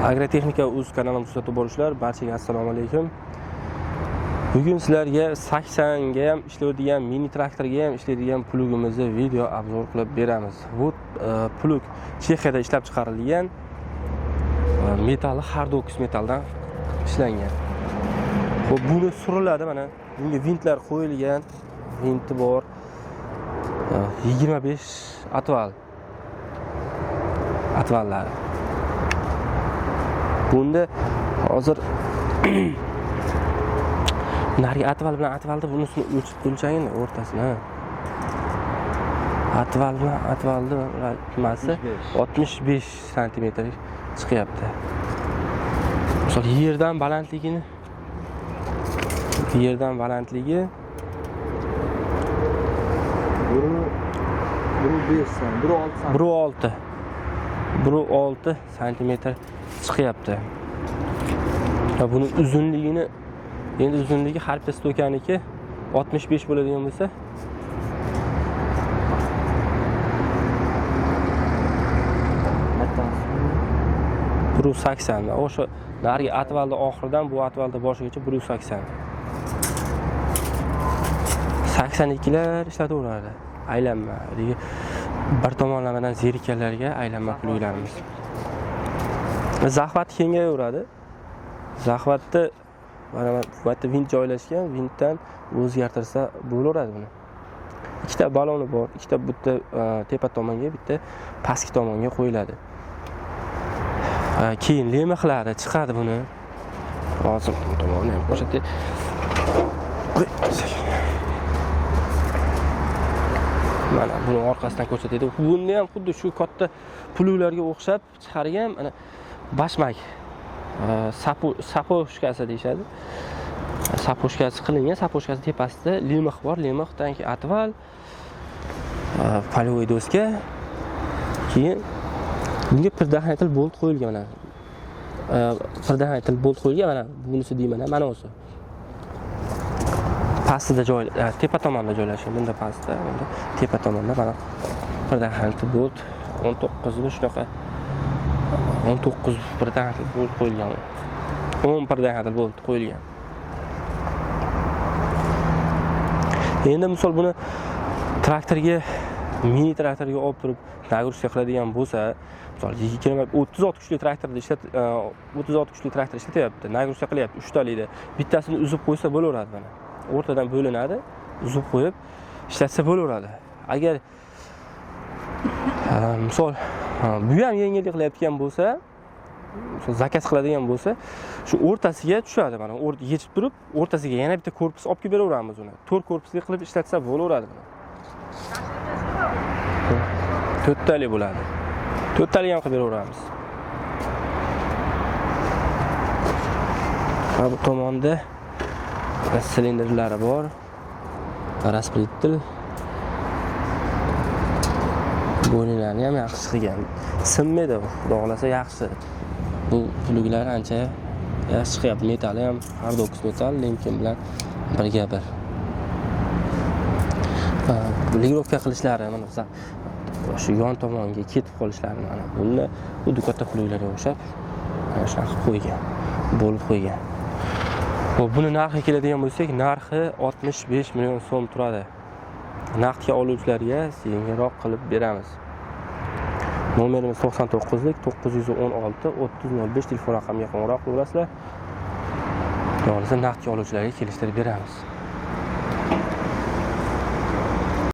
Agrotexnika o'z kanalimizga kuzatib borishlar. Barchaga assalomu alaykum. Bugun sizlarga 80 ga ham ishlaydigan, mini traktorga ham ishlaydigan plugimizni video obzor qilib beramiz. Bu plug Chexiyada ishlab chiqarilgan metali Hardox metaldan ishlangan. Xo'p, buni suriladi mana. Bunga vintlar qo'yilgan, vinti bor. 25 atvallar. Bunda hozir narigi atval bilan atvalni bunisini o'lchagin o'rtasini. Atval bilan atvalni nimasi 65 sm chiqyapti. Misol yerdan balandligi 1.6 sm chiqyapti. Va buni uzunligini endi uzunligi har bir stokaniki 65 bo'ladigan bo'lsa 180. O'sha narigi atvalda oxiridan bu atvalda boshigacha 180. 82lar ishlataveradi. Aylanma. Bir tomonlamadan zerikanlarga aylanma pluglarimiz. Zahvat kengayaveradi. Zahvatni mana bu yerda vint joylashgan, vintdan o'zgartirsa bo'laveradi buni. Ikkita baloni bor, ikkita bitta tepa tomonga, bitta pastki tomonga qo'yiladi. Keyin lemixlari chiqadi buni. Hozir tomonni ham ko'rsatay. Mana buni orqasidan ko'rsatadi. Buni ham xuddi shu katta pluglarga o'xshab chiqargan, mana bashmak saposhkasi deyshadi. Saposhkasi qilingan, saposhkasi tepasida lemix bor, lemixdan keyin atval, polyovoy doska, keyin bunga pirdaxnatil bolt qo'yilgan mana. Pirdaxnatil bolt qo'yilgan mana, bunisi deyman, mana o'zi. Pastida tepa tomonda joylashgan, bunda pastda, bunda tepa tomonda mana pirdaxnatil bolt 19 ga shunaqa 19 pirdaxnatil bolt qo'yilgan. 10 pirdaxnatil bolt qo'yilgan. Endi misol buni traktorga, mini traktorga olib turib nagruska qiladigan bo'lsa, misol 36 kuchli traktorda 36 kuchli traktor ishlatyapti, nagruska qilyapti, 3 talikda. Bittasini uzib qo'ysa bo'laveradi mana. O'rtadan bo'linadi, uzib qo'yib ishlatsa bo'laveradi. Agar misol bu ham yengillik qilayotgan bo'lsa, zakaz qiladigan bo'lsa, shu o'rtasiga tushadi mana, yechib turib, o'rtasiga yana bitta korpus olib kelib beraveramiz uni. 4 korpusli qilib ishlatsa bo'laveradi mana. 4 talik bo'ladi. 4 talik ham qilib beraveramiz. Bu tomonda silindrlari bor. Rasprettil. Bo'linlarni ham yaxshi qilgan. Sinmaydi, xudo xolasa yaxshi. Bu pluglar ancha yaxshi chiqyapti. Metali ham Hardox metal, Lemkin bilan birga bir. Ligirovka qilishlari mana shu yon tomonga ketib qolishlari mana. Buni xuddi katta pluglarga o'xshab mana shunaqa qo'ygan, bo'lib qo'ygan. Xo'p, buni narxi keladigan bo'lsak, narxi 65 million so'm turadi. Naqdga oluvchilarga yengilroq qilib beramiz. Nomerimiz 99lik 916 3005 telefon raqamiga qo'ng'iroq qilasizlar. Yolg'iz naqdga oluvchilarga kelishtirib beramiz.